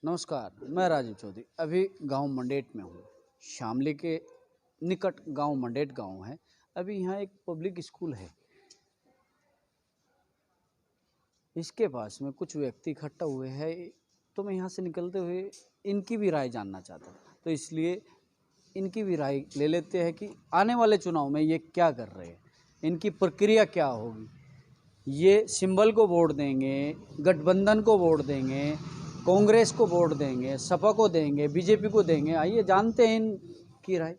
नमस्कार, मैं राजीव चौधरी। अभी गांव मंडेट में हूँ। शामली के निकट गांव मंडेट गांव है। अभी यहाँ एक पब्लिक स्कूल है। इसके पास में कुछ व्यक्ति इकट्ठा हुए हैं, तो मैं यहाँ से निकलते हुए इनकी भी राय जानना चाहता हूँ। तो इसलिए इनकी भी राय ले लेते हैं कि आने वाले चुनाव में ये क्या कर रहे हैं, इनकी प्रक्रिया क्या होगी। ये सिंबल को वोट देंगे, गठबंधन को वोट देंगे, कांग्रेस को वोट देंगे, सपा को देंगे, बीजेपी को देंगे। आइए जानते हैं इनकी राय।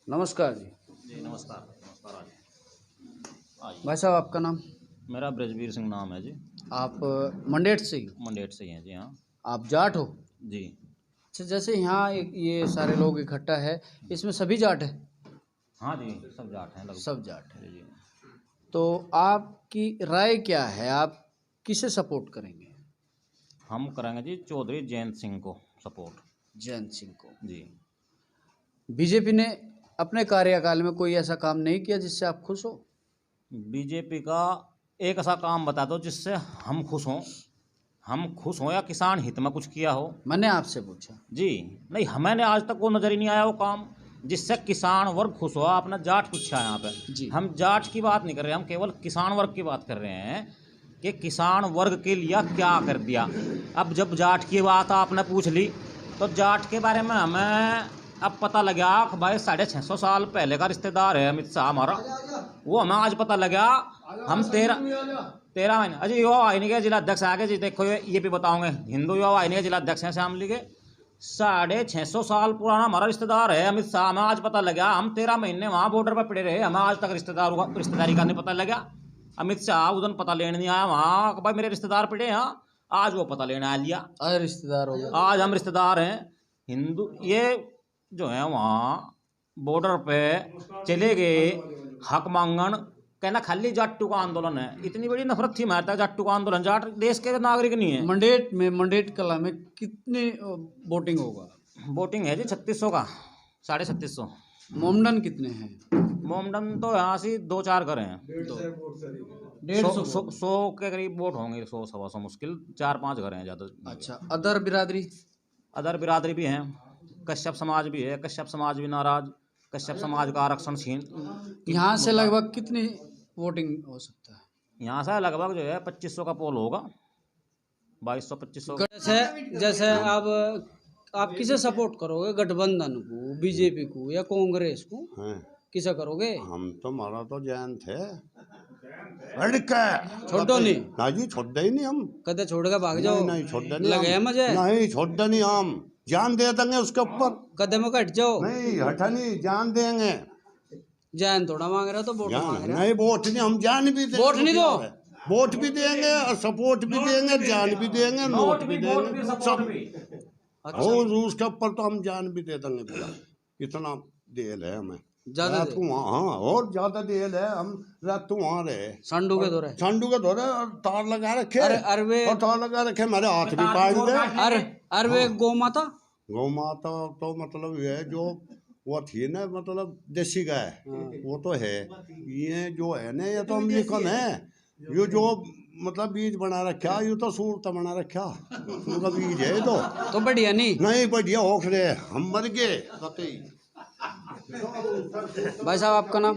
नमस्कार जी। जी नमस्कार। नमस्कार भाई साहब, आपका नाम? मेरा ब्रजवीर सिंह नाम है जी। आप मंडेट से ही? मंडेट से ही हैं जी। हाँ आप जाट हो? जी। अच्छा, जैसे यहाँ ये सारे लोग इकट्ठा है, इसमें सभी जाट है? हाँ जी, सब जाट हैं लगभग। सब जाट है जी। तो आपकी राय क्या है, आप किसे सपोर्ट करेंगे? हम करेंगे जी चौधरी जयंत सिंह को सपोर्ट। जयंत सिंह को जी। बीजेपी ने अपने कार्यकाल में कोई ऐसा काम नहीं किया जिससे आप खुश हो? बीजेपी का एक ऐसा काम बता दो जिससे हम खुश हों। हम खुश हों या किसान हित में कुछ किया हो। मैंने आपसे पूछा जी नहीं, हमें आज तक वो नज़र ही नहीं आया वो काम जिससे किसान वर्ग खुश हुआ। आपने जाट पूछा यहाँ पे जी। हम जाट की बात नहीं कर रहे, हम केवल किसान वर्ग की बात कर रहे हैं कि किसान वर्ग के लिए क्या कर दिया। अब जब जाट की बात आपने पूछ ली तो जाट के बारे में हमें अब पता लगा कि भाई 650 साल पहले का रिश्तेदार है अमित शाह हमारा। वो हमें आज पता लगा। हम 13 महीने अजय युवा वाहिनी के जिला अध्यक्ष आगे जी। देखो ये भी बताओगे, हिंदू युवा वाहिनी के जिला अध्यक्ष हैं शामली के। 650 साल पुराना हमारा रिश्तेदार है अमित शाह। हमें आज पता लगा। हम 13 महीने वहाँ बॉर्डर पर पड़े रहे, हमें आज तक रिश्तेदारी का नहीं पता लगा। अमित शाह उधर पता लेने नहीं आया वहाँ भाई मेरे रिश्तेदार पड़े हैं। आज वो पता लेने आ लिया, आज रिश्तेदार हो गया। आज हम रिश्तेदार हैं। हिंदू ये जो है वहाँ बॉर्डर पे चले गए हक मांगन, कहना खाली जाट्टू का आंदोलन है। इतनी बड़ी नफरत थी हमारे तक जाट्टू का आंदोलन। जाट देश के नागरिक नहीं है। मंडेट कला में कितनी वोटिंग होगा? वोटिंग है जी 3600 का, 3650। मोमडन कितने हैं? मोमडन तो यहाँ से 2-4 घर हैं। 100 के करीब वोट होंगे, 100-125 मुश्किल। 4-5 घर हैं ज़्यादा। अच्छा, अदर बिरादरी? अदर बिरादरी भी हैं। कश्यप समाज भी है, कश्यप समाज भी नाराज। कश्यप समाज का आरक्षण छीन। यहाँ से लगभग कितनी वोटिंग हो सकता है? यहाँ से लगभग जो है 2500 का पोल होगा, 2200-2500। जैसे आप किसे सपोर्ट करोगे? गठबंधन को, बीजेपी को या कांग्रेस को? किसे करोगे? हम तो हमारा तो जयंत है। छोड़ दो नहीं? ना जी, छोड़ दे ही नहीं हम। कदे छोड़ के भाग जाओ? नहीं छोड़ दे नहीं। लगे मजे? नहीं छोड़ दे नहीं, हम जान दे देंगे उसके ऊपर। कदम हट जाओ? नहीं हटा नहीं, जान देंगे। जान थोड़ा मांग रहा तो वोट मांग रहा। नहीं वोट नहीं, हम जान भी देंगे। वोट नहीं दो? वोट भी देंगे और सपोर्ट भी देंगे, जान भी देंगे, नोट भी देंगे, सब। और उसके ऊपर तो हम जान भी दे देंगे भैया। इतना देल है हमें ज्यादा। हाँ, और ज्यादा देल है। हम रात तो वहाँ रहे, सांडू के दौरे और तार लगा रखे। अरे और तार लगा रखे, हमारे हाथ भी पाड़ दे। अरे गौ माता तो मतलब है जो वो थी ना, मतलब देसी गाय, वो तो है। ये जो है ना, ये तो अमेरिकन है। ये जो मतलब बीज बना रखा, ये तो सूरत बना रखा, उनका बीज है। तो बढ़िया नहीं बढ़िया हो रहे, हम मर गए। भाई साहब, आपका नाम?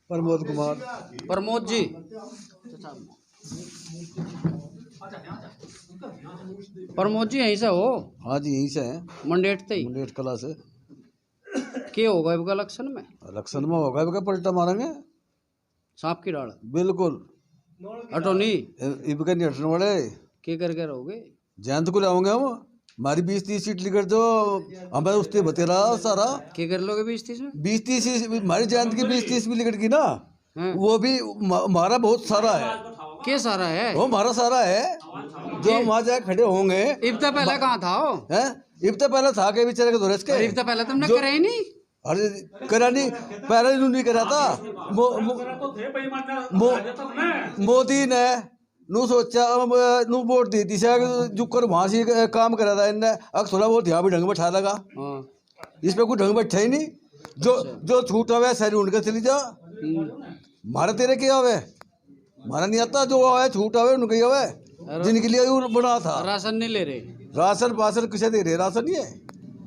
प्रमोद कुमार। प्रमोद जी, प्रमोद जी यहीं से हो? हाँ जी, यहीं से हैं, मंडेट से ही? मंडेट कला से। क्या होगा इनका इलेक्शन में? इलेक्शन में होगा इनका पलटा मारेंगे, सांप की डाल। बिल्कुल। हटो नहीं? इनका नहीं हटने वाले। क्या करके रहोगे? जयंत को लाओगे हम। हमारी 20-30 सीट लेकर जो हमें उससे बतेरा सारा। क्या कर लोगे 20-30 में? 20-30 हमारी जयंत की 20-30 भी लेकर की ना, वो भी हमारा बहुत सारा है। क्या सारा है? वो हमारा सारा है जो हम वहाँ जाए खड़े होंगे। इब्ता पहले कहाँ था? इब्ता पहले था के बेचारे के दौरे के। इब्ता पहले तुमने करा ही नहीं? अरे करा नहीं, पहले नहीं करा था। मोदी ने नू सोचा नू वोट दी थी जुकर वहाँ से काम करा था इनने। अब थोड़ा बहुत यहाँ भी ढंग बैठा लगा, इस पे कोई ढंग बैठा ही नहीं। जो छूटा हुआ है सारी उनके चली जा, मारे तेरे क्या हुए। हमारा नहीं आता, जो आए छूट आवे उनके आवे, जिनके लिए वो बना था। राशन नहीं ले रहे? राशन पासन किसे दे रहे? राशन नहीं है।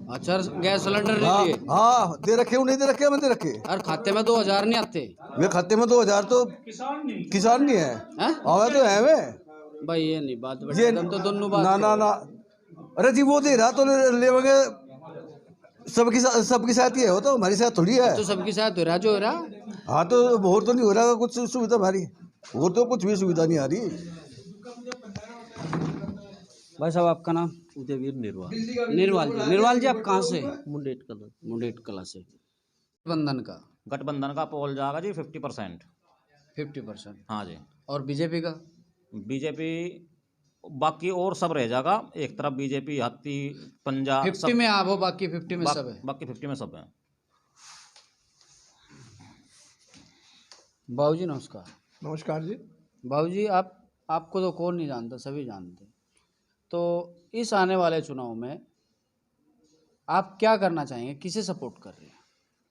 अच्छा, गैस सिलेंडर नहीं हाँ लिए? हाँ, दे रखे नहीं दे रखे, मैं दे रखे। और खाते में 2000 नहीं आते? मेरे खाते में 2000 तो किसान नहीं है, आवे तो है वे भाई ये नहीं बात ये बैठे, हम तो दोनों बात ना ना ना। अरे जी वो दे रहा तो लेवगे, सबकी साथ ही है, वो तो हमारी साथ थोड़ी है। तो सबके साथ हो रहा जो हो रहा। हाँ तो और तो नहीं हो रहा कुछ सुविधा हमारी, और तो कुछ भी सुविधा नहीं आ रही। भाई साहब आपका नाम? उदयवीर निर्वाह। निर्वाल जी आप कहाँ से? मुंडेट कलर। मुंडेट कला से। गठबंधन का? गठबंधन का पोल जाएगा जी 50%। 50%। हाँ जी। और बीजेपी का? बीजेपी बाकी और सब रह जाएगा, एक तरफ बीजेपी, हाथी पंजा 50 में आप हो, बाकी 50 में सब है? बाकी 50 में सब है। बाबूजी नमस्कार। नमस्कार जी। बाबूजी आपको तो कौन नहीं जानता, सभी जानते। तो इस आने वाले चुनाव में आप क्या करना चाहेंगे, किसे सपोर्ट कर रहे हैं?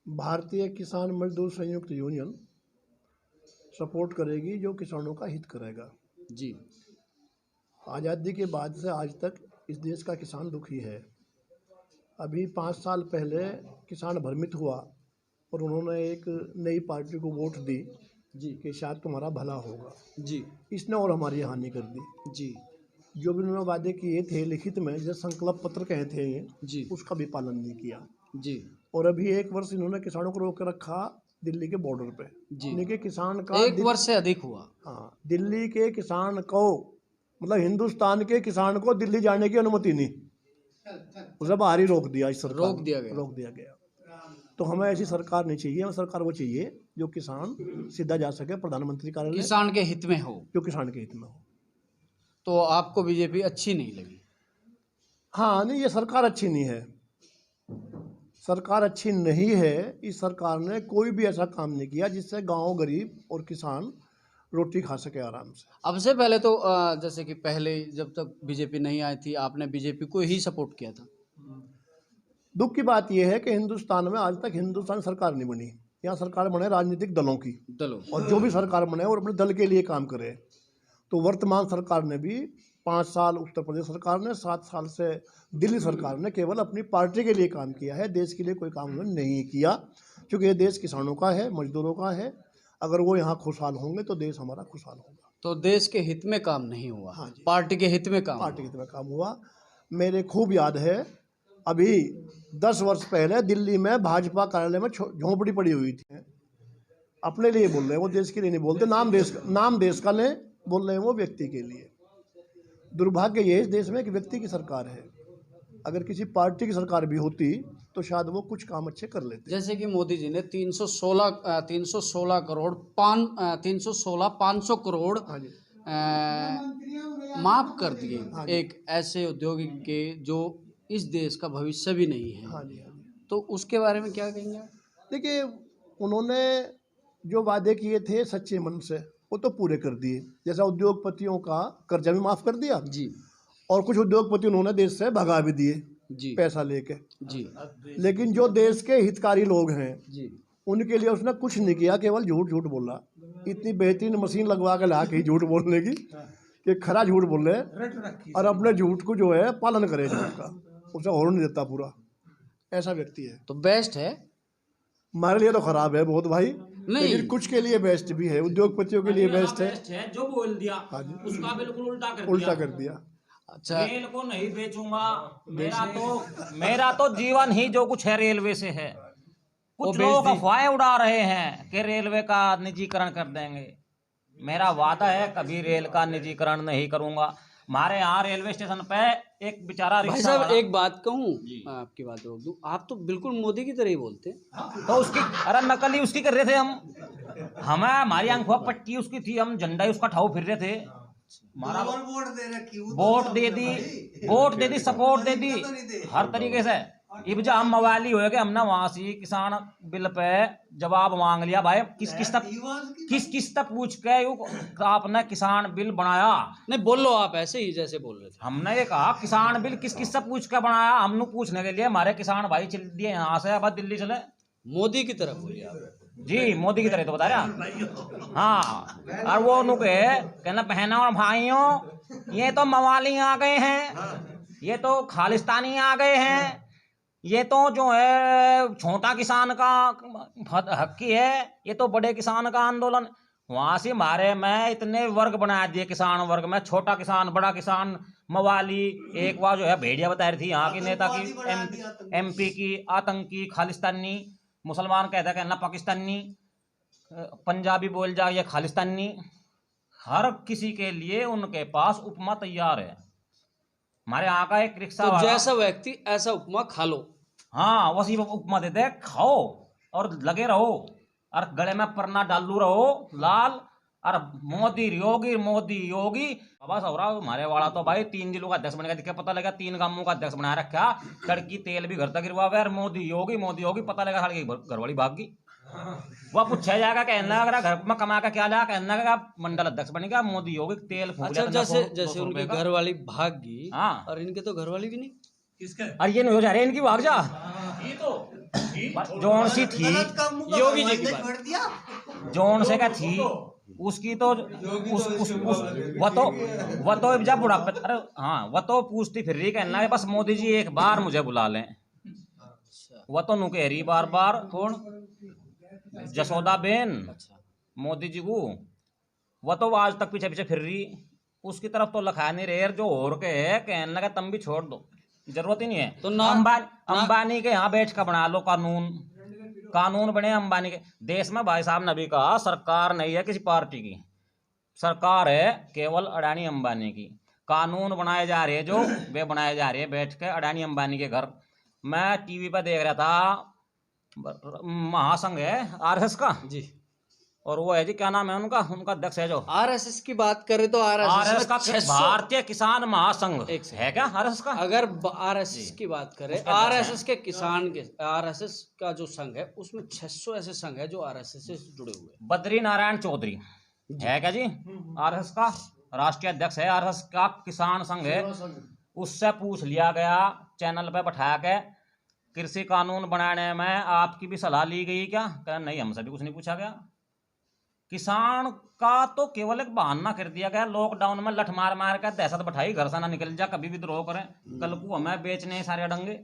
भारतीय किसान मजदूर संयुक्त यूनियन सपोर्ट करेगी जो किसानों का हित करेगा। जी। आज़ादी के बाद से आज तक इस देश का किसान दुखी है। अभी 5 साल पहले किसान भ्रमित हुआ और उन्होंने एक नई पार्टी को वोट दी जी कि शायद तुम्हारा भला होगा। जी इसने और हमारी हानि कर दी। जी जो भी उन्होंने वादे किए थे लिखित में, जैसे संकल्प पत्र कहे थे ये, जी उसका भी पालन नहीं किया। जी और अभी 1 वर्ष इन्होंने किसानों को रोक के रखा दिल्ली के बॉर्डर पे। जी। यानी कि किसान का 1 वर्ष से अधिक हुआ। हाँ, दिल्ली के किसान को, मतलब हिंदुस्तान के किसान को दिल्ली जाने की अनुमति नहीं, उसे बाहर ही रोक दिया। इस सरकार रोक दिया गया। रोक दिया गया। तो हमें ऐसी सरकार नहीं चाहिए। हमें सरकार वो चाहिए जो किसान सीधा जा सके प्रधानमंत्री कार्यालय, किसान के हित में हो। जो किसान के हित में हो। तो आपको बीजेपी अच्छी नहीं लगी? हाँ, नहीं, ये सरकार अच्छी नहीं है। सरकार अच्छी नहीं है। इस सरकार ने कोई भी ऐसा काम नहीं किया जिससे गांव, गरीब और किसान रोटी खा सके आराम से। अब से पहले तो जैसे कि पहले जब तक बीजेपी नहीं आई थी, आपने बीजेपी को ही सपोर्ट किया था। दुख की बात यह है कि हिंदुस्तान में आज तक हिंदुस्तान सरकार नहीं बनी। यहाँ सरकार बने राजनीतिक दलों की, दलो। और जो भी सरकार बने और अपने दल के लिए काम करे। तो वर्तमान सरकार ने भी 5 साल उत्तर प्रदेश सरकार ने, 7 साल से दिल्ली सरकार ने केवल अपनी पार्टी के लिए काम किया है। देश के लिए कोई काम उन्होंने नहीं किया, क्योंकि ये देश किसानों का है, मजदूरों का है। अगर वो यहाँ खुशहाल होंगे तो देश हमारा खुशहाल होगा। तो देश के हित में काम नहीं हुआ। हाँ जी। पार्टी के हित में काम पार्टी हुआ। के हित में काम हुआ। मेरे खूब याद है, अभी 10 वर्ष पहले दिल्ली में भाजपा कार्यालय में झोंपड़ी पड़ी हुई थी। अपने लिए बोल रहे हैं वो, देश के लिए नहीं बोलते। नाम देश का ले बोल रहे हैं वो, व्यक्ति के लिए। दुर्भाग्य ये इस देश में कि व्यक्ति की सरकार है। अगर किसी पार्टी की सरकार भी होती तो शायद वो कुछ काम अच्छे कर लेते। जैसे कि मोदी जी ने 316 करोड़ 500 करोड़ हाँ जी। माफ कर दिए हाँ जी। एक ऐसे उद्योगिक के जो इस देश का भविष्य भी नहीं है। हाँ जी, हाँ जी। तो उसके बारे में क्या कहेंगे? देखिए, उन्होंने जो वादे किए थे सच्चे मन से वो तो पूरे कर दिए। जैसा उद्योगपतियों का कर्जा भी माफ़ कर दिया जी और कुछ उद्योगपति उन्होंने देश से भगा भी दिए जी पैसा लेके। जी लेकिन जो देश के हितकारी लोग हैं जी उनके लिए उसने कुछ नहीं किया, केवल झूठ बोला। इतनी बेहतरीन मशीन लगवा के ला के झूठ बोलने की कि खरा झूठ बोले और अपने झूठ को जो है पालन करे झूठ का, उसे और नहीं देता पूरा। ऐसा व्यक्ति है। तो बेस्ट है। हमारे लिए तो खराब है बहुत भाई, नहीं। लेकिन कुछ के लिए बेस्ट भी है। उद्योगपतियों के लिए बेस्ट है। जो बोल दिया हाँ जी। उसका बिल्कुल उल्टा कर दिया। अच्छा, रेल को नहीं बेचूंगा। मेरा तो जीवन ही जो कुछ है रेलवे से है। कुछ लोग अफवाहें उड़ा रहे हैं कि रेलवे का निजीकरण कर देंगे। मेरा वादा है कभी रेल का निजीकरण नहीं करूंगा। हमारे यहाँ रेलवे स्टेशन पे एक बेचारा भाई रिक्शा साहब वाला, एक बात कहूँ, आपकी बात रोक दूं। आप तो बिल्कुल मोदी की तरह ही बोलते हैं। तो उसकी अरे नकल ही उसकी कर रहे थे हम। हमारी आंखों पट्टी उसकी थी, हम झंडा ही उसका ठाऊ फिर रहे थे। हमारा वोट दे दी सपोर्ट दे दी हर तरीके से। अब जब हम मवाली हो गए, हमने वहां से किसान बिल पे जवाब मांग लिया। भाई किस तक पूछ के आपने किसान बिल बनाया? नहीं बोलो आप ऐसे ही जैसे बोल रहे थे। हमने ये कहा किसान बिल किस से पूछ के बनाया? हमने पूछने के लिए हमारे किसान भाई चल दिए यहाँ से, अब दिल्ली चले। मोदी की तरफ बोलिए आप। जी मोदी की तरह तो बता रहा। हाँ, और वो नु के कहना बहनों और भाइयों, ये तो मवाली आ गए हैं, ये तो खालिस्तानी आ गए हैं, ये तो जो है छोटा किसान का हक की है, ये तो बड़े किसान का आंदोलन। वहां से मारे में इतने वर्ग बना दिए किसान वर्ग में, छोटा किसान, बड़ा किसान, मवाली। एक बार जो है भेड़िया बता रही थी यहाँ की नेता की, एमपी की, आतंकी, खालिस्तानी, मुसलमान कहता कहना पाकिस्तानी, पंजाबी बोल जाए या खालिस्तानी, हर किसी के लिए उनके पास उपमा तैयार है। हमारे यहाँ का एक रिक्शा तो वाला, जैसा व्यक्ति ऐसा उपमा खा लो। हाँ वैसी उपमा देते हैं, खाओ और लगे रहो और गले में परना डालू रहो लाल, और मोदी योगी, मोदी योगी। बाबा सौरा हमारे वाला तो भाई 3 जिलों का अध्यक्ष बनेगा, दिखे पता लगा 3 गांवों का अध्यक्ष बना रखा, कड़की तेल भी घर तक गिरवा हुआ है, मोदी योगी, मोदी योगी, पता लगा साड़ी घरवाली भाग गई। वह पूछा जाएगा, कहना अगर घर में कमा का क्या लगा, कहना का मंडल अध्यक्ष बनेगा, मोदी योगी तेल फूक अच्छा, लिया जैसे 200 जैसे उनकी रुपए का। घर वाली भाग गई, हाँ। और इनके तो घर वाली भी नहीं। अरे ये नहीं हो जा रहे इनकी भाग जा, जोन सी थी योगी जी की बात। जोन से क्या थी उसकी तो उस वह तो जब बुढ़ापे, अरे हाँ वह तो पूछती फिर रही, कहना है बस मोदी जी एक बार मुझे बुला लें। वह तो नु कह रही बार बार, कौन? जसोदा बेन, अच्छा। मोदी जी को। वह तो आज तक पीछे पीछे फिर रही, उसकी तरफ तो लखा नहीं रहे, जो और के है कहने लगा तुम भी छोड़ दो, जरूरत ही नहीं है। तो ना अंबानी के यहाँ बैठ कर बना लो कानून, कानून बने अंबानी के देश में। भाई साहब ने भी कहा सरकार नहीं है किसी पार्टी की, सरकार है केवल अडानी अंबानी की। कानून बनाए जा रहे हैं जो वे बनाए जा रहे हैं बैठ के अडानी अंबानी के घर। मैं टीवी पर देख रहा था, महासंघ है आरएसएस का जी, और वो है जी क्या नाम है उनका, उनका अध्यक्ष है जो आरएसएस की बात करें तो आरएसएस का 600 भारतीय किसान महासंघ एक है क्या आरएसएस का। अगर आरएसएस की बात करें, उसके अध्यक्ष आरएसएस के किसान के, आरएसएस का जो संघ है उसमें 600 ऐसे संघ है जो आरएसएस से जुड़े हुए हैं। बद्री नारायण चौधरी है क्या जी आरएसएस का राष्ट्रीय अध्यक्ष है, आरएसएस का किसान संघ है। उससे पूछ लिया गया चैनल पे बैठा के, कृषि कानून बनाने में आपकी भी सलाह ली गई क्या? कहा नहीं, हमसे भी कुछ नहीं पूछा गया। किसान का तो केवल एक बहाना कर दिया गया, लॉकडाउन में लठ मार मार कर दहशत बैठाई, घर से ना निकल जा, कभी विद्रोह करें, कल को हमें बेचने सारे अडंगे।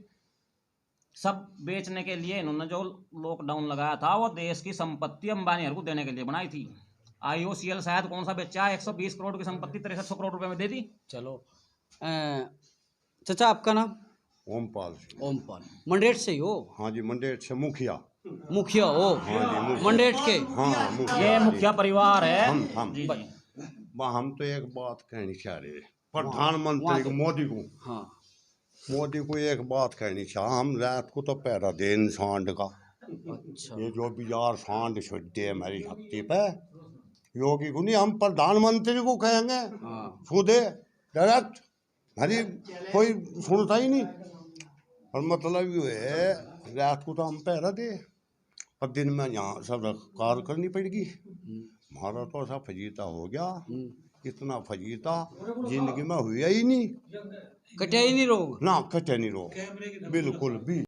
सब बेचने के लिए इन्होंने जो लॉकडाउन लगाया था वो देश की संपत्ति अंबानी को देने के लिए बनाई थी। IOCL शायद कौन सा बेचा, 120 करोड़ की संपत्ति 6300 करोड़ रुपए में दे दी। चलो चाचा आपका नाम? ओमपाल। ओमपाल, मंडेर से ही हो? हाँ जी, मंडेर से मुखिया। मुखिया हो? हाँ जी, मुखिया। मंडेर के? हाँ मुखिया। ये मुखिया परिवार है। हम जी, जी। हम तो एक बात कहनी चाह रहे प्रधानमंत्री को, मोदी को। हाँ, मोदी को एक बात कहनी चाह, हम रात को तो पहरा दे सांड का। अच्छा। ये जो बिजार सांड छुट्टे हमारी छत्ती पे, योगी को नहीं, हम प्रधानमंत्री को कहेंगे। हाँ। खुदे डायरेक्ट, हरी कोई सुनता ही नहीं। और मतलब ये है, रात को तो हम पहरा दे और दिन में यहाँ सब कार करनी पड़ेगी। हमारा तो ऐसा फजीता हो गया, इतना फजीता जिंदगी में हुआ ही नहीं। कटिया ही नहीं रोग ना कटे नहीं रोग बिल्कुल भी।